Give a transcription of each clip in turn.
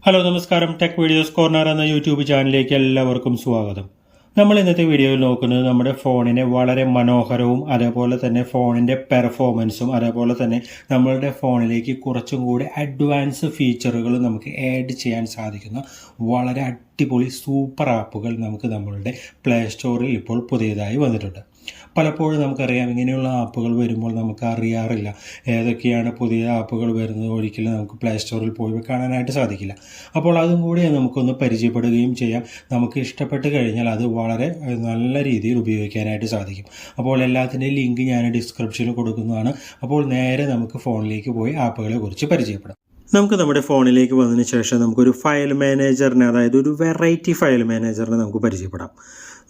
Hello നമസ്കാരം. Tech videos corner എന്ന YouTube ചാനലിലേക്ക് എല്ലാവർക്കും സ്വാഗതം. നമ്മൾ ഇന്നത്തെ വീഡിയോയിൽ നോക്കുന്നത് നമ്മുടെ ഫോണിനെ വളരെ മനോഹരവും അതേപോലെ തന്നെ ഫോണിൻ്റെ പെർഫോമൻസും അതേപോലെ തന്നെ നമ്മളുടെ ഫോണിലേക്ക് കുറച്ചും കൂടി അഡ്വാൻസ് ഫീച്ചറുകൾ നമുക്ക് ആഡ് ചെയ്യാൻ സാധിക്കുന്ന വളരെ അടിപൊളി സൂപ്പർ ആപ്പുകൾ നമുക്ക് നമ്മളുടെ പ്ലേ സ്റ്റോറിൽ ഇപ്പോൾ പുതിയതായി വന്നിട്ടുണ്ട്. പലപ്പോഴും നമുക്കറിയാം, ഇങ്ങനെയുള്ള ആപ്പുകൾ വരുമ്പോൾ നമുക്ക് അറിയാറില്ല ഏതൊക്കെയാണ് പുതിയ ആപ്പുകൾ വരുന്നത്. ഒരിക്കലും നമുക്ക് പ്ലേ സ്റ്റോറിൽ പോയി കാണാനായിട്ട് സാധിക്കില്ല. അപ്പോൾ അതും കൂടി നമുക്കൊന്ന് പരിചയപ്പെടുകയും ചെയ്യാം. നമുക്ക് ഇഷ്ടപ്പെട്ട് കഴിഞ്ഞാൽ അത് വളരെ നല്ല രീതിയിൽ ഉപയോഗിക്കാനായിട്ട് സാധിക്കും. അപ്പോൾ എല്ലാത്തിൻ്റെയും ലിങ്ക് ഞാൻ ഡിസ്ക്രിപ്ഷനിൽ കൊടുക്കുന്നതാണ്. അപ്പോൾ നേരെ നമുക്ക് ഫോണിലേക്ക് പോയി ആപ്പുകളെ കുറിച്ച് പരിചയപ്പെടാം. നമുക്ക് നമ്മുടെ ഫോണിലേക്ക് വന്നതിന് ശേഷം നമുക്കൊരു ഫയൽ മാനേജറിനെ, അതായത് ഒരു വെറൈറ്റി ഫയൽ മാനേജറിനെ നമുക്ക് പരിചയപ്പെടാം.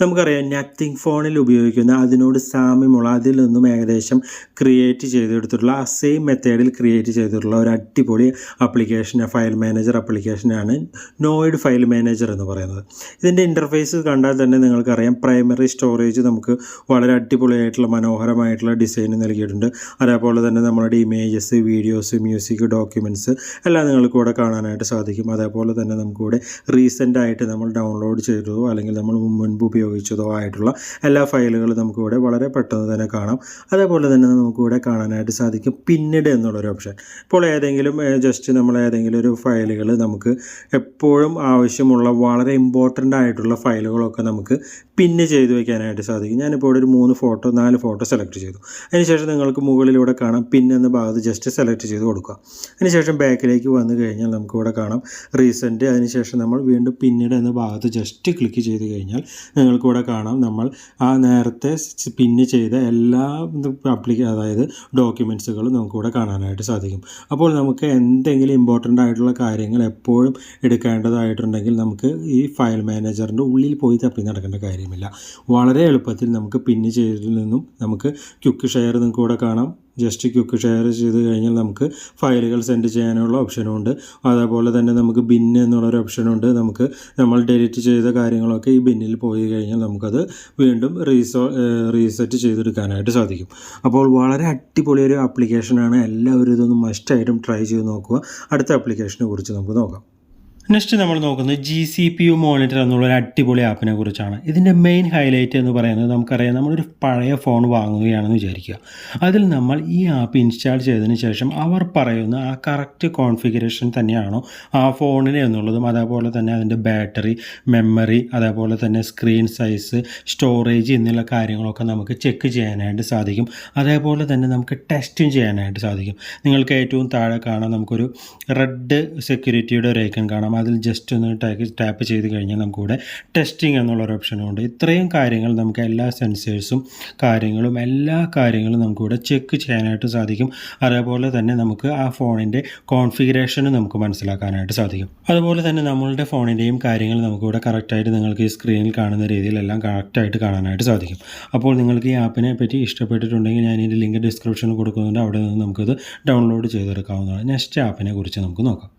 നമുക്കറിയാം, നത്തിങ് ഫോണിൽ ഉപയോഗിക്കുന്ന അതിനോട് സാമ്യമുള്ള, അതിൽ നിന്നും ഏകദേശം ക്രിയേറ്റ് ചെയ്തെടുത്തിട്ടുള്ള ആ സെയിം മെത്തേഡിൽ ക്രിയേറ്റ് ചെയ്തിട്ടുള്ള ഒരു അടിപൊളി ഫയൽ മാനേജർ ആപ്ലിക്കേഷനാണ് നോയിഡ് ഫയൽ മാനേജർ എന്ന് പറയുന്നത്. ഇതിൻ്റെ ഇൻ്റർഫേസ് കണ്ടാൽ തന്നെ നിങ്ങൾക്കറിയാം, പ്രൈമറി സ്റ്റോറേജ് നമുക്ക് വളരെ അടിപൊളിയായിട്ടുള്ള മനോഹരമായിട്ടുള്ള ഡിസൈൻ നൽകിയിട്ടുണ്ട്. അതേപോലെ തന്നെ നമ്മളുടെ ഇമേജസ്, വീഡിയോസ്, മ്യൂസിക്, ഡോക്യുമെൻറ്റ്സ് എല്ലാം നിങ്ങൾക്ക് ഇവിടെ കാണാനായിട്ട് സാധിക്കും. അതേപോലെ തന്നെ നമുക്കിവിടെ റീസെൻ്റായിട്ട് നമ്മൾ ഡൗൺലോഡ് ചെയ്തതോ അല്ലെങ്കിൽ നമ്മൾ മുൻപ് ഉപയോഗിച്ചതോ ആയിട്ടുള്ള എല്ലാ ഫയലുകളും നമുക്കിവിടെ വളരെ പെട്ടെന്ന് തന്നെ കാണാം. അതേപോലെ തന്നെ നമുക്കിവിടെ കാണാനായിട്ട് സാധിക്കും പിന്നീട് എന്നുള്ളൊരു ഓപ്ഷൻ. ഇപ്പോൾ നമ്മൾ ഏതെങ്കിലും ഒരു ഫയലുകൾ നമുക്ക് എപ്പോഴും ആവശ്യമുള്ള വളരെ ഇമ്പോർട്ടൻ്റ് ആയിട്ടുള്ള ഫയലുകളൊക്കെ നമുക്ക് പിന്ന് ചെയ്ത് വയ്ക്കാനായിട്ട് സാധിക്കും. ഞാനിപ്പോൾ ഇവിടെ ഒരു 4 ഫോട്ടോ സെലക്ട് ചെയ്തു. അതിനുശേഷം നിങ്ങൾക്ക് മുകളിലൂടെ കാണാം പിൻ എന്ന ഭാഗത്ത് ജസ്റ്റ് സെലക്ട് ചെയ്ത് കൊടുക്കുക. അതിനുശേഷം ബാക്കിലേക്ക് വന്നു കഴിഞ്ഞാൽ നമുക്കിവിടെ കാണാം റീസെൻറ്റ്. അതിനുശേഷം നമ്മൾ വീണ്ടും പിന്നീട് എന്ന ഭാഗത്ത് ജസ്റ്റ് ക്ലിക്ക് ചെയ്ത് കഴിഞ്ഞാൽ നിങ്ങൾക്കിവിടെ കാണാം നമ്മൾ ആ നേരത്തെ പിന്ന് ചെയ്ത എല്ലാ അതായത് ഡോക്യുമെൻറ്റ്സുകളും നമുക്കിവിടെ കാണാനായിട്ട് സാധിക്കും. അപ്പോൾ നമുക്ക് എന്തെങ്കിലും ഇമ്പോർട്ടൻ്റ് ആയിട്ടുള്ള കാര്യങ്ങൾ എപ്പോഴും എടുക്കേണ്ടതായിട്ടുണ്ടെങ്കിൽ നമുക്ക് ഈ ഫയൽ മാനേജറിൻ്റെ ഉള്ളിൽ പോയി തപ്പി നടക്കേണ്ട കാര്യമില്ല. വളരെ എളുപ്പത്തിൽ നമുക്ക് പിന്ന് ചെയ്തതിൽ നിന്നും നമുക്ക് ക്വിക്ക് ഷെയർ നിങ്ങൾക്ക് ഇവിടെ കാണാം. ജസ്റ്റ് ക്വിക്ക് ഷെയർ ചെയ്ത് കഴിഞ്ഞാൽ നമുക്ക് ഫയലുകൾ സെൻഡ് ചെയ്യാനുള്ള ഓപ്ഷനുണ്ട്. അതേപോലെ തന്നെ നമുക്ക് ബിൻ എന്നുള്ളൊരു ഓപ്ഷനുണ്ട്. നമ്മൾ ഡിലീറ്റ് ചെയ്ത കാര്യങ്ങളൊക്കെ ഈ ബിന്നിൽ പോയി കഴിഞ്ഞാൽ നമുക്കത് വീണ്ടും റീസെറ്റ് ചെയ്തെടുക്കാനായിട്ട് സാധിക്കും. അപ്പോൾ വളരെ അടിപൊളി ഒരു ആപ്ലിക്കേഷനാണ്. എല്ലാവരും ഇതൊന്ന് മസ്റ്റായിട്ടും ട്രൈ ചെയ്ത് നോക്കുക. അടുത്ത ആപ്ലിക്കേഷനെ കുറിച്ച് നമുക്ക് നോക്കാം. നെക്സ്റ്റ് നമ്മൾ നോക്കുന്നത് GCPU മോണിറ്റർ എന്നുള്ളൊരു അടിപൊളി ആപ്പിനെ കുറിച്ചാണ്. ഇതിൻ്റെ മെയിൻ ഹൈലൈറ്റ് എന്ന് പറയുന്നത്, നമുക്കറിയാം നമ്മളൊരു പഴയ ഫോൺ വാങ്ങുകയാണെന്ന് വിചാരിക്കുക. അതിൽ നമ്മൾ ഈ ആപ്പ് ഇൻസ്റ്റാൾ ചെയ്തതിന് ശേഷം അവർ പറയുന്ന ആ കറക്റ്റ് കോൺഫിഗറേഷൻ തന്നെയാണോ ആ ഫോണിന് എന്നുള്ളതും, അതേപോലെ തന്നെ അതിൻ്റെ ബാറ്ററി, മെമ്മറി, അതേപോലെ തന്നെ സ്ക്രീൻ സൈസ്, സ്റ്റോറേജ് എന്നുള്ള കാര്യങ്ങളൊക്കെ നമുക്ക് ചെക്ക് ചെയ്യാനായിട്ട് സാധിക്കും. അതേപോലെ തന്നെ നമുക്ക് ടെസ്റ്റും ചെയ്യാനായിട്ട് സാധിക്കും. നിങ്ങൾക്ക് ഏറ്റവും താഴെ കാണാം, നമുക്കൊരു റെഡ് സെക്യൂരിറ്റിയുടെ ഒരു ഐക്കൺ കാണാം. അതിൽ ജസ്റ്റ് ഒന്ന് ടാപ്പ് ചെയ്ത് കഴിഞ്ഞാൽ നമുക്കിവിടെ ടെസ്റ്റിംഗ് എന്നുള്ളൊരു ഓപ്ഷനുണ്ട്. ഇത്രയും കാര്യങ്ങൾ നമുക്ക് എല്ലാ സെൻസേഴ്സും എല്ലാ കാര്യങ്ങളും നമുക്കിവിടെ ചെക്ക് ചെയ്യാനായിട്ട് സാധിക്കും. അതേപോലെ തന്നെ നമുക്ക് ആ ഫോണിൻ്റെ കോൺഫിഗറേഷനും നമുക്ക് മനസ്സിലാക്കാനായിട്ട് സാധിക്കും. അതുപോലെ തന്നെ നമ്മളുടെ ഫോണിൻ്റെയും കാര്യങ്ങൾ നമുക്കിവിടെ കറക്റ്റായിട്ട് നിങ്ങൾക്ക് ഈ സ്ക്രീനിൽ കാണുന്ന രീതിയിലെല്ലാം കറക്റ്റായിട്ട് കാണാനായിട്ട് സാധിക്കും. അപ്പോൾ നിങ്ങൾക്ക് ഈ ആപ്പിനെ പറ്റി ഇഷ്ടപ്പെട്ടിട്ടുണ്ടെങ്കിൽ ഞാൻ ഇതിൻ്റെ ലിങ്ക് ഡിസ്ക്രിപ്ഷനിൽ കൊടുക്കുന്നുണ്ട്. അവിടെ നിന്ന് നമുക്കത് ഡൗൺലോഡ് ചെയ്തെടുക്കാവുന്നതാണ്. നെക്സ്റ്റ് ആപ്പിനെ കുറിച്ച് നമുക്ക് നോക്കാം.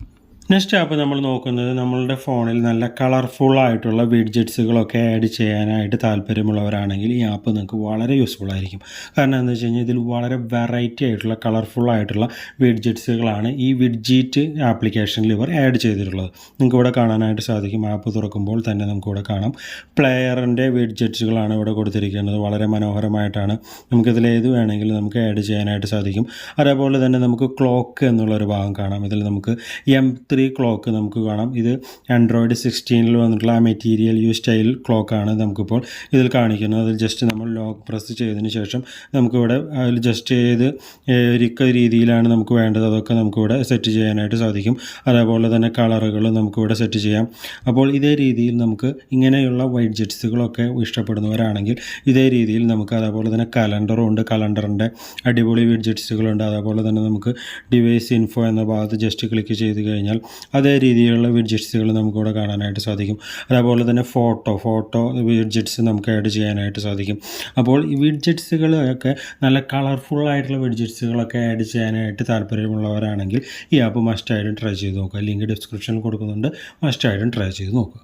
നെക്സ്റ്റ് ആപ്പ് നമ്മൾ നോക്കുന്നത്, നമ്മളുടെ ഫോണിൽ നല്ല കളർഫുള്ളായിട്ടുള്ള വിഡ്ജറ്റ്സുകളൊക്കെ ആഡ് ചെയ്യാനായിട്ട് താല്പര്യമുള്ളവരാണെങ്കിൽ ഈ ആപ്പ് നിങ്ങൾക്ക് വളരെ യൂസ്ഫുൾ ആയിരിക്കും. കാരണം എന്താണെന്ന് വെച്ച് കഴിഞ്ഞാൽ ഇതിൽ വളരെ വെറൈറ്റി ആയിട്ടുള്ള കളർഫുള്ളായിട്ടുള്ള വിഡ്ജറ്റ്സുകളാണ് ഈ വിഡ്ജിറ്റ് ആപ്ലിക്കേഷനിൽ ഇവർ ആഡ് ചെയ്തിട്ടുള്ളത്. നിങ്ങൾക്ക് ഇവിടെ കാണാനായിട്ട് സാധിക്കും. ആപ്പ് തുറക്കുമ്പോൾ തന്നെ നമുക്കിവിടെ കാണാം പ്ലെയറിൻ്റെ വിഡ്ജറ്റ്സുകളാണ് ഇവിടെ കൊടുത്തിരിക്കുന്നത്. വളരെ മനോഹരമായിട്ടാണ്. നമുക്കിതിൽ ഏത് വേണമെങ്കിലും നമുക്ക് ആഡ് ചെയ്യാനായിട്ട് സാധിക്കും. അതേപോലെ തന്നെ നമുക്ക് ക്ലോക്ക് എന്നുള്ളൊരു ഭാഗം കാണാം. ഇതിൽ നമുക്ക് M3 ക്ലോക്ക് നമുക്ക് കാണാം. ഇത് ആൻഡ്രോയിഡ് 16 വന്നിട്ടുള്ള ആ മെറ്റീരിയൽ സ്റ്റൈൽ ക്ലോക്കാണ് നമുക്കിപ്പോൾ ഇതിൽ കാണിക്കുന്നത്. അതിൽ ജസ്റ്റ് നമ്മൾ ലോക്ക് പ്രസ് ചെയ്തതിന് ശേഷം നമുക്കിവിടെ അതിൽ ജസ്റ്റ് ഏത് രീതിയിലാണ് നമുക്ക് വേണ്ടത് അതൊക്കെ നമുക്കിവിടെ സെറ്റ് ചെയ്യാനായിട്ട് സാധിക്കും. അതേപോലെ തന്നെ കളറുകൾ നമുക്കിവിടെ സെറ്റ് ചെയ്യാം. അപ്പോൾ ഇതേ രീതിയിൽ നമുക്ക് ഇങ്ങനെയുള്ള വിഡ്ജറ്റ്സുകളൊക്കെ ഇഷ്ടപ്പെടുന്നവരാണെങ്കിൽ ഇതേ രീതിയിൽ നമുക്ക്, അതേപോലെ തന്നെ കലണ്ടറും ഉണ്ട്. കലണ്ടറിൻ്റെ അടിപൊളി വിഡ്ജറ്റ്സുകളുണ്ട്. അതേപോലെ തന്നെ നമുക്ക് ഡിവൈസ് ഇൻഫോ എന്ന ഭാഗത്ത് ജസ്റ്റ് ക്ലിക്ക് ചെയ്ത് കഴിഞ്ഞാൽ അതേ രീതിയിലുള്ള വിഡ്ജറ്റ്സുകൾ നമുക്കിവിടെ കാണാനായിട്ട് സാധിക്കും. അതേപോലെ തന്നെ ഫോട്ടോ വിഡ്ജറ്റ്സ് നമുക്ക് ആഡ് ചെയ്യാനായിട്ട് സാധിക്കും. അപ്പോൾ ഈ വിഡ്ജറ്റ്സുകളൊക്കെ നല്ല കളർഫുള്ളായിട്ടുള്ള വിഡ്ജറ്റ്സുകളൊക്കെ ആഡ് ചെയ്യാനായിട്ട് താല്പര്യമുള്ളവരാണെങ്കിൽ ഈ ആപ്പ് മസ്റ്റായിട്ടും ട്രൈ ചെയ്ത് നോക്കുക. ലിങ്ക് ഡിസ്ക്രിപ്ഷനിൽ കൊടുക്കുന്നുണ്ട്. മസ്റ്റായിട്ടും ട്രൈ ചെയ്ത് നോക്കുക.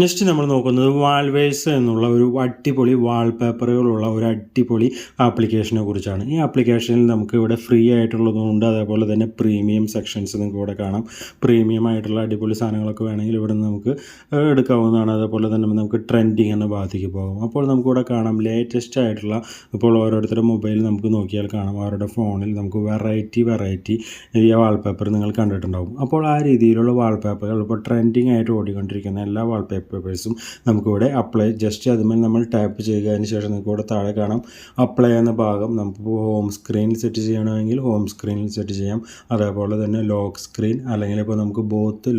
നെക്സ്റ്റ് നമ്മൾ നോക്കുന്നത് വാൾവേഴ്സ് എന്നുള്ള ഒരു അടിപൊളി വാൾപേപ്പറുകളുള്ള ഒരു അടിപൊളി ആപ്ലിക്കേഷനെ കുറിച്ചാണ്. ഈ ആപ്ലിക്കേഷനിൽ നമുക്ക് ഇവിടെ ഫ്രീ ആയിട്ടുള്ളതുകൊണ്ട് അതേപോലെ തന്നെ പ്രീമിയം സെക്ഷൻസ് നിങ്ങൾക്ക് ഇവിടെ കാണാം. പ്രീമിയം ആയിട്ടുള്ള അടിപൊളി സാധനങ്ങളൊക്കെ വേണമെങ്കിൽ ഇവിടെ നിന്ന് നമുക്ക് എടുക്കാവുന്നതാണ്. അതേപോലെ തന്നെ നമുക്ക് ട്രെൻഡിങ് എന്ന ഭാഗത്തേക്ക് പോകും. അപ്പോൾ നമുക്കിവിടെ കാണാം ലേറ്റസ്റ്റ് ആയിട്ടുള്ള, ഇപ്പോൾ ഓരോരുത്തരുടെ മൊബൈലിൽ നമുക്ക് നോക്കിയാൽ കാണാം അവരുടെ ഫോണിൽ നമുക്ക് വെറൈറ്റി ഈ വാൾപേപ്പർ നിങ്ങൾ കണ്ടിട്ടുണ്ടാകും. അപ്പോൾ ആ രീതിയിലുള്ള വാൾപേപ്പറുകൾ ഇപ്പോൾ ട്രെൻഡിങ് ആയിട്ട് ഓടിക്കൊണ്ടിരിക്കുന്ന എല്ലാ വാൾപേപ്പേഴ്സും നമുക്കിവിടെ അപ്ലൈ, ജസ്റ്റ് അതുമേൽ നമ്മൾ ടാപ്പ് ചെയ്യുക. അതിന് ശേഷം നിങ്ങൾക്ക് ഇവിടെ താഴെ കാണാം അപ്ലൈ എന്ന ഭാഗം. നമുക്ക് ഹോം സ്ക്രീനിൽ സെറ്റ് ചെയ്യണമെങ്കിൽ ഹോം സ്ക്രീനിൽ സെറ്റ് ചെയ്യാം. അതേപോലെ തന്നെ ലോക്ക് സ്ക്രീൻ, അല്ലെങ്കിൽ ഇപ്പോൾ നമുക്ക് ബോത്ത്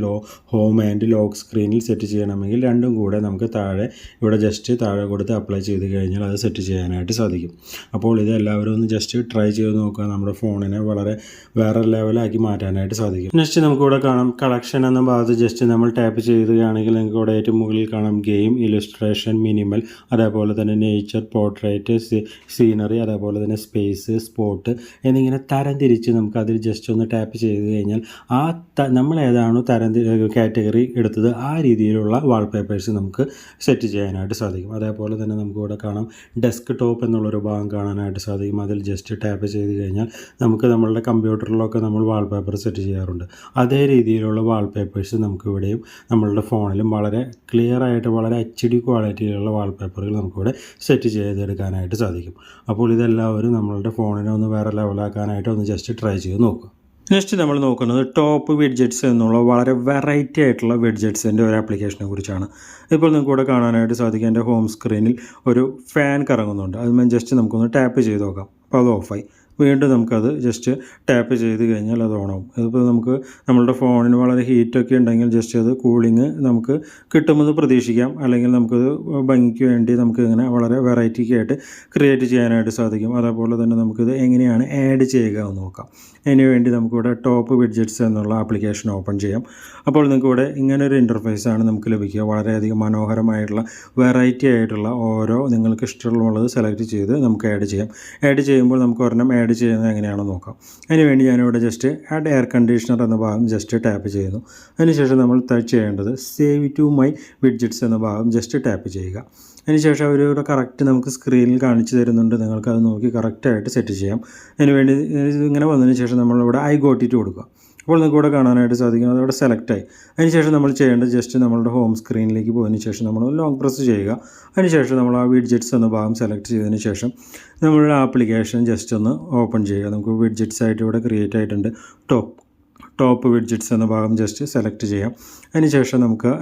ഹോം ആൻഡ് ലോക്ക് സ്ക്രീനിൽ സെറ്റ് ചെയ്യണമെങ്കിൽ രണ്ടും കൂടെ നമുക്ക് താഴെ ഇവിടെ ജസ്റ്റ് താഴെ കൊടുത്ത് അപ്ലൈ ചെയ്ത് കഴിഞ്ഞാൽ അത് സെറ്റ് ചെയ്യാനായിട്ട് സാധിക്കും. അപ്പോൾ ഇത് എല്ലാവരും ഒന്ന് ജസ്റ്റ് ട്രൈ ചെയ്ത് നോക്കുക. നമ്മുടെ ഫോണിനെ വളരെ വേറെ ലെവലാക്കി മാറ്റാനായിട്ട് സാധിക്കും. നെക്സ്റ്റ് നമുക്കിവിടെ കാണാം കളക്ഷൻ എന്ന ഭാഗത്ത് ജസ്റ്റ് നമ്മൾ ടാപ്പ് ചെയ്യുകയാണെങ്കിൽ നിങ്ങൾക്ക് ഇവിടെ ഏറ്റവും മുകളിൽ കാണാം ഗെയിം, ഇലുസ്ട്രേഷൻ, മിനിമൽ, അതേപോലെ തന്നെ നേച്ചർ, പോർട്രേറ്റ്, സീനറി, അതേപോലെ തന്നെ സ്പേസ്, സ്പോട്ട് എന്നിങ്ങനെ തരം തിരിച്ച് നമുക്ക് അതിൽ ജസ്റ്റ് ഒന്ന് ടാപ്പ് ചെയ്ത് കഴിഞ്ഞാൽ ആ നമ്മൾ ഏതാണോ കാറ്റഗറി എടുത്തത് ആ രീതിയിലുള്ള വാൾപേപ്പേഴ്സ് നമുക്ക് സെറ്റ് ചെയ്യാനായിട്ട് സാധിക്കും. അതേപോലെ തന്നെ നമുക്കിവിടെ കാണാം ഡെസ്ക് ടോപ്പ് എന്നുള്ളൊരു ഭാഗം കാണാനായിട്ട് സാധിക്കും. അതിൽ ജസ്റ്റ് ടാപ്പ് ചെയ്ത് കഴിഞ്ഞാൽ നമുക്ക് നമ്മളുടെ കമ്പ്യൂട്ടറിലൊക്കെ നമ്മൾ വാൾപേപ്പർ സെറ്റ് ചെയ്യാറുണ്ട്. അതേ രീതിയിലുള്ള വാൾപേപ്പേഴ്സ് നമുക്കിവിടെയും നമ്മളുടെ ഫോണിലും വളരെ ക്ലിയർ ആയിട്ട് വളരെ HD ക്വാളിറ്റിയിലുള്ള വാൾപേപ്പറുകൾ നമുക്കിവിടെ സെറ്റ് ചെയ്തെടുക്കാനായിട്ട് സാധിക്കും. അപ്പോൾ ഇതെല്ലാവരും നമ്മളുടെ ഫോണിനെ ഒന്ന് വേറെ ലെവലാക്കാനായിട്ട് ഒന്ന് ജസ്റ്റ് ട്രൈ ചെയ്ത് നോക്കുക. നെക്സ്റ്റ് നമ്മൾ നോക്കുന്നത് ടോപ്പ് വിഡ്ജറ്റ്സ് എന്നുള്ള വളരെ വെറൈറ്റി ആയിട്ടുള്ള വിഡ്ജറ്റ്സിൻ്റെ ഒരു ആപ്ലിക്കേഷനെ കുറിച്ചാണ്. ഇപ്പോൾ നിങ്ങൾക്ക് ഇവിടെ കാണാനായിട്ട് സാധിക്കും എൻ്റെ ഹോം സ്ക്രീനിൽ ഒരു ഫാൻ കറങ്ങുന്നുണ്ട്. അതുമായി ജസ്റ്റ് നമുക്കൊന്ന് ടാപ്പ് ചെയ്ത് നോക്കാം. അപ്പോൾ അത് ഓഫായി. വീണ്ടും നമുക്കത് ജസ്റ്റ് ടാപ്പ് ചെയ്ത് കഴിഞ്ഞാൽ അത് ഓണാവും. അതിപ്പോൾ നമുക്ക് നമ്മളുടെ ഫോണിന് വളരെ ഹീറ്റൊക്കെ ഉണ്ടെങ്കിൽ ജസ്റ്റ് അത് കൂളിങ് നമുക്ക് കിട്ടുമെന്ന് പ്രതീക്ഷിക്കാം. അല്ലെങ്കിൽ നമുക്കത് ഭംഗിക്ക് വേണ്ടി നമുക്ക് ഇങ്ങനെ വളരെ വെറൈറ്റിക്കായിട്ട് ക്രിയേറ്റ് ചെയ്യാനായിട്ട് സാധിക്കും. അതേപോലെ തന്നെ നമുക്കിത് എങ്ങനെയാണ് ആഡ് ചെയ്യുക എന്ന് നോക്കാം. അതിന് വേണ്ടി നമുക്കിവിടെ ടോപ്പ് വിഡ്ജറ്റ്സ് എന്നുള്ള ആപ്ലിക്കേഷൻ ഓപ്പൺ ചെയ്യാം. അപ്പോൾ നിങ്ങൾക്കിവിടെ ഇങ്ങനൊരു ഇൻ്റർഫേസാണ് നമുക്ക് ലഭിക്കുക. വളരെയധികം മനോഹരമായിട്ടുള്ള വെറൈറ്റി ആയിട്ടുള്ള ഓരോ നിങ്ങൾക്ക് ഇഷ്ടമുള്ളത് സെലക്ട് ചെയ്ത് നമുക്ക് ആഡ് ചെയ്യാം. ആഡ് ചെയ്യുമ്പോൾ നമുക്ക് ഒരെണ്ണം ആഡ് ചെയ്യുന്നത് എങ്ങനെയാണെന്ന് നോക്കാം. അതിനുവേണ്ടി ഞാനിവിടെ ജസ്റ്റ് ആഡ് എയർ കണ്ടീഷണർ എന്ന ഭാഗം ജസ്റ്റ് ടാപ്പ് ചെയ്യുന്നു. അതിനുശേഷം നമ്മൾ ചെയ്യേണ്ടത് സേവ് ടു മൈ വിഡ്ജറ്റ്സ് എന്ന ഭാഗം ജസ്റ്റ് ടാപ്പ് ചെയ്യുക. അതിനുശേഷം അവരിവിടെ കറക്റ്റ് നമുക്ക് സ്ക്രീനിൽ കാണിച്ചു തരുന്നുണ്ട്. നിങ്ങൾക്കത് നോക്കി കറക്റ്റായിട്ട് സെറ്റ് ചെയ്യാം. അതിനുവേണ്ടി ഇങ്ങനെ വന്നതിന് ശേഷം നമ്മളിവിടെ ഐ ഗോട്ട് ഇറ്റ് കൊടുക്കുക. അപ്പോൾ നിങ്ങൾക്ക് ഇവിടെ കാണാനായിട്ട് സാധിക്കും അതവിടെ സെലക്റ്റായി. അതിനുശേഷം നമ്മൾ ചെയ്യേണ്ടത് ജസ്റ്റ് നമ്മളുടെ ഹോം സ്ക്രീനിലേക്ക് പോയതിന് ശേഷം നമ്മൾ ലോങ് പ്രസ് ചെയ്യുക. അതിനുശേഷം നമ്മൾ ആ വിഡ്ജറ്റ്സ് എന്ന ഭാഗം സെലക്ട് ചെയ്തതിന് ശേഷം നമ്മളുടെ ആപ്ലിക്കേഷൻ ജസ്റ്റ് ഒന്ന് ഓപ്പൺ ചെയ്യുക. നമുക്ക് വിഡ്ജറ്റ്സ് ആയിട്ട് ഇവിടെ ക്രിയേറ്റ് ആയിട്ടുണ്ട്. ടോപ്പ് വിഡ്ജറ്റ്സ് എന്ന ഭാഗം ജസ്റ്റ് സെലക്ട് ചെയ്യാം. അതിനുശേഷം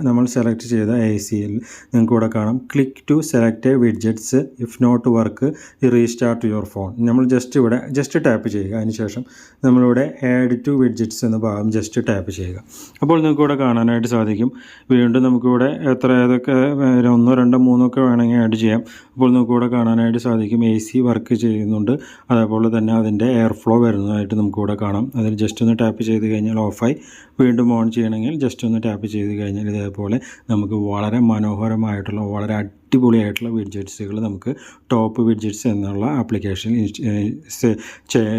നമ്മൾ സെലക്ട് ചെയ്ത ACL നിങ്ങൾക്ക് ഇവിടെ കാണാം click to select widgets if not work restart your phone. നമ്മൾ ഇവിടെ ജസ്റ്റ് ടാപ്പ് ചെയ്യുക. അതിനുശേഷം നമ്മളിവിടെ ആഡ് ടു വിഡ്ജറ്റ്സ് എന്ന ഭാഗം ജസ്റ്റ് ടാപ്പ് ചെയ്യുക. അപ്പോൾ നിങ്ങൾക്ക് ഇവിടെ കാണാനായിട്ട് സാധിക്കും. വീണ്ടും നമുക്കിവിടെ ഏതൊക്കെ 1, 2, 3 ഒക്കെ വേണമെങ്കിൽ ആഡ് ചെയ്യാം. അപ്പോൾ നിങ്ങൾക്ക് ഇവിടെ കാണാനായിട്ട് സാധിക്കും AC വർക്ക് ചെയ്യുന്നുണ്ട്. അതേപോലെ തന്നെ അതിൻ്റെ എയർ ഫ്ലോ വരുന്നതായിട്ട് നമുക്കിവിടെ കാണാം. അതിൽ ജസ്റ്റ് ഒന്ന് ടാപ്പ് ചെയ്ത് കഴിഞ്ഞാൽ ഓഫായി. വീണ്ടും ഓൺ ചെയ്യണമെങ്കിൽ ജസ്റ്റ് ഒന്ന് ടാപ്പ് ചെയ്ത് കഴിഞ്ഞാൽ ഇതേപോലെ നമുക്ക് വളരെ മനോഹരമായിട്ടുള്ള വളരെ അടിപൊളിയായിട്ടുള്ള വിഡ്ജറ്റ്സുകൾ നമുക്ക് ടോപ്പ് വിഡ്ജറ്റ്സ് എന്നുള്ള ആപ്ലിക്കേഷൻ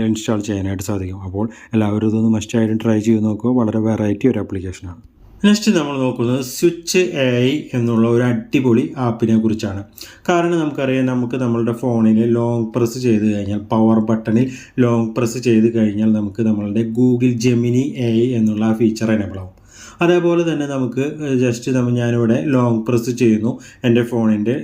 ഇൻസ്റ്റാൾ ചെയ്യാനായിട്ട് സാധിക്കും. അപ്പോൾ എല്ലാവരും ഇതൊന്ന് മസ്റ്റായിട്ടും ട്രൈ ചെയ്ത് നോക്കുക. വളരെ വെറൈറ്റി ഒരു ആപ്ലിക്കേഷനാണ്. നെക്സ്റ്റ് നമ്മൾ നോക്കുന്നത് സ്വിച്ച് AI എന്നുള്ള ഒരു അടിപൊളി ആപ്പിനെ കുറിച്ചാണ്. കാരണം നമുക്കറിയാം നമുക്ക് നമ്മളുടെ ഫോണിൽ ലോങ് പ്രസ് ചെയ്ത് കഴിഞ്ഞാൽ പവർ ബട്ടണിൽ ലോങ് പ്രസ് ചെയ്ത് കഴിഞ്ഞാൽ നമുക്ക് നമ്മളുടെ ഗൂഗിൾ ജെമിനി AI എന്നുള്ള ആ ഫീച്ചർ എനേബിൾ ആവും. അതേപോലെ തന്നെ നമുക്ക് ജസ്റ്റ് ഞാനിവിടെ ലോങ് പ്രസ് ചെയ്യുന്നു എൻ്റെ ഫോണിൻ്റെ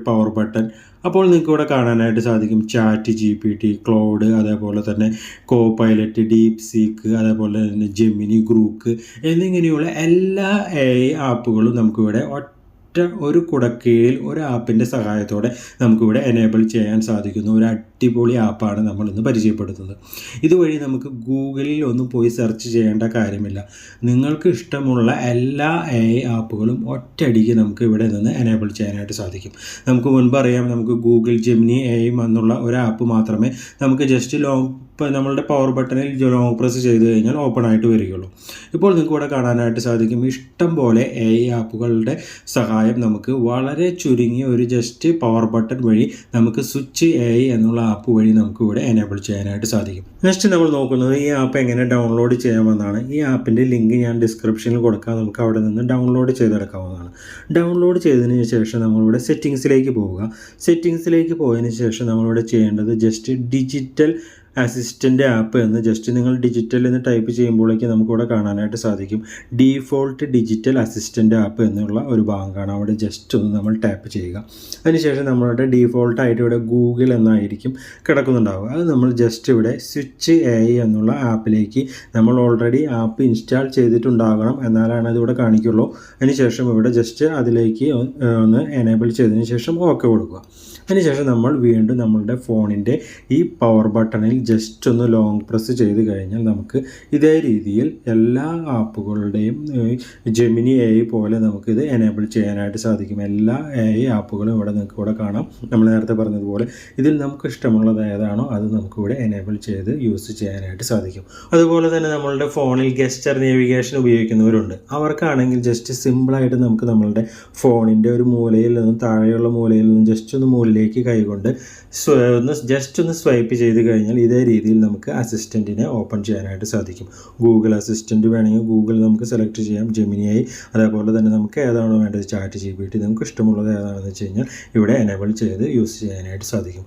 പവർ ബട്ടൺ. അപ്പോൾ നിങ്ങൾക്ക് ഇവിടെ കാണാനായിട്ട് സാധിക്കും ചാറ്റ് GPT, ക്ലൗഡ്, അതേപോലെ തന്നെ കോപൈലറ്റ്, ഡീപ് സീക്ക്, അതേപോലെ തന്നെ ജെമിനി, ഗ്രൂക്ക് എന്നിങ്ങനെയുള്ള എല്ലാ AI ആപ്പുകളും നമുക്കിവിടെ ഒരു കുടക്കീഴിൽ ഒരു ആപ്പിൻ്റെ സഹായത്തോടെ നമുക്കിവിടെ എനേബിൾ ചെയ്യാൻ സാധിക്കുന്ന ഒരു അടിപൊളി ആപ്പാണ് നമ്മൾ ഇന്ന് പരിചയപ്പെടുത്തുന്നത്. ഇതുവഴി നമുക്ക് ഗൂഗിളിൽ ഒന്നും പോയി സെർച്ച് ചെയ്യേണ്ട കാര്യമില്ല. നിങ്ങൾക്ക് ഇഷ്ടമുള്ള എല്ലാ AI ആപ്പുകളും ഒറ്റയടിക്ക് നമുക്ക് ഇവിടെ നിന്ന് എനേബിൾ ചെയ്യാനായിട്ട് സാധിക്കും. നമുക്ക് മുൻപ് അറിയാം നമുക്ക് ഗൂഗിൾ ജെമിനി AI എന്നുള്ള ഒരു ആപ്പ് മാത്രമേ നമുക്ക് ജസ്റ്റ് ലോങ് ഇപ്പോൾ നമ്മളുടെ പവർ ബട്ടണിൽ ലോങ് പ്രസ് ചെയ്ത് കഴിഞ്ഞാൽ ഓപ്പൺ ആയിട്ട് വരികയുള്ളൂ. ഇപ്പോൾ നിങ്ങൾക്ക് ഇവിടെ കാണാനായിട്ട് സാധിക്കും ഇഷ്ടം പോലെ AI ആപ്പുകളുടെ സഹായം നമുക്ക് വളരെ ചുരുങ്ങിയ ഒരു ജസ്റ്റ് പവർ ബട്ടൺ വഴി നമുക്ക് സ്വിച്ച് AI എന്നുള്ള ആപ്പ് വഴി നമുക്ക് ഇവിടെ എനേബിൾ ചെയ്യാനായിട്ട് സാധിക്കും. നെക്സ്റ്റ് നമ്മൾ നോക്കുന്നത് ഈ ആപ്പ് എങ്ങനെ ഡൗൺലോഡ് ചെയ്യാമെന്നാണ്. ഈ ആപ്പിൻ്റെ ലിങ്ക് ഞാൻ ഡിസ്ക്രിപ്ഷനിൽ കൊടുക്കാം. നമുക്ക് അവിടെ നിന്ന് ഡൗൺലോഡ് ചെയ്തെടുക്കാവുന്നതാണ്. ഡൗൺലോഡ് ചെയ്തതിന് ശേഷം നമ്മളിവിടെ സെറ്റിങ്സിലേക്ക് പോവുക. സെറ്റിങ്സിലേക്ക് പോയതിന് ശേഷം നമ്മളിവിടെ ചെയ്യേണ്ടത് ജസ്റ്റ് ഡിജിറ്റൽ അസിസ്റ്റൻ്റ് ആപ്പ് എന്ന് ജസ്റ്റ് നിങ്ങൾ ഡിജിറ്റൽ എന്ന് ടൈപ്പ് ചെയ്യുമ്പോഴേക്കും നമുക്കിവിടെ കാണാനായിട്ട് സാധിക്കും ഡീഫോൾട്ട് ഡിജിറ്റൽ അസിസ്റ്റൻ്റ് ആപ്പ് എന്നുള്ള ഒരു ഭാഗം കാണാം. അവിടെ ജസ്റ്റ് ഒന്ന് നമ്മൾ ടാപ്പ് ചെയ്യുക. അതിനുശേഷം നമ്മളുടെ ഡീഫോൾട്ടായിട്ട് ഇവിടെ ഗൂഗിൾ എന്നായിരിക്കും കിടക്കുന്നുണ്ടാവുക. അത് നമ്മൾ ജസ്റ്റ് ഇവിടെ സ്വിച്ച് AI എന്നുള്ള ആപ്പിലേക്ക് നമ്മൾ ഓൾറെഡി ആപ്പ് ഇൻസ്റ്റാൾ ചെയ്തിട്ടുണ്ടാകണം, എന്നാലാണ് അതിവിടെ കാണിക്കുള്ളൂ. അതിനുശേഷം ഇവിടെ ജസ്റ്റ് അതിലേക്ക് ഒന്ന് എനേബിൾ ചെയ്തതിന് ശേഷം ഓക്കെ കൊടുക്കുക. അതിനുശേഷം നമ്മൾ വീണ്ടും നമ്മളുടെ ഫോണിൻ്റെ ഈ പവർ ബട്ടണിൽ ജസ്റ്റ് ഒന്ന് ലോങ് പ്രസ് ചെയ്ത് കഴിഞ്ഞാൽ നമുക്ക് ഇതേ രീതിയിൽ എല്ലാ ആപ്പുകളുടെയും ജെമിനി AI പോലെ നമുക്കിത് എനേബിൾ ചെയ്യാനായിട്ട് സാധിക്കും. എല്ലാ AI ആപ്പുകളും ഇവിടെ നിങ്ങൾക്ക് ഇവിടെ കാണാം. നമ്മൾ നേരത്തെ പറഞ്ഞതുപോലെ ഇതിൽ നമുക്ക് ഇഷ്ടമുള്ളത് ഏതാണോ അത് നമുക്കിവിടെ എനേബിൾ ചെയ്ത് യൂസ് ചെയ്യാനായിട്ട് സാധിക്കും. അതുപോലെ തന്നെ നമ്മളുടെ ഫോണിൽ ഗെസ്റ്റർ നേവിഗേഷൻ ഉപയോഗിക്കുന്നവരുണ്ട്. അവർക്കാണെങ്കിൽ ജസ്റ്റ് സിമ്പിളായിട്ട് നമുക്ക് നമ്മളുടെ ഫോണിൻ്റെ ഒരു മൂലയിൽ നിന്നും താഴെയുള്ള മൂലയിൽ നിന്നും ജസ്റ്റ് ഒന്ന് മുകളിലേക്ക് കൈകൊണ്ട് ജസ്റ്റ് ഒന്ന് സ്വൈപ്പ് ചെയ്ത് കഴിഞ്ഞാൽ ഇതേ രീതിയിൽ നമുക്ക് അസിസ്റ്റൻറ്റിനെ ഓപ്പൺ ചെയ്യാനായിട്ട് സാധിക്കും. ഗൂഗിൾ അസിസ്റ്റൻറ്റ് വേണമെങ്കിൽ ഗൂഗിൾ നമുക്ക് സെലക്ട് ചെയ്യാം, ജെമിനി AI, അതേപോലെ തന്നെ നമുക്ക് ഏതാണോ വേണ്ടത് ChatGPT, നമുക്ക് ഇഷ്ടമുള്ളത് ഏതാണെന്ന് വെച്ച് കഴിഞ്ഞാൽ ഇവിടെ എനേബിൾ ചെയ്ത് യൂസ് ചെയ്യാനായിട്ട് സാധിക്കും.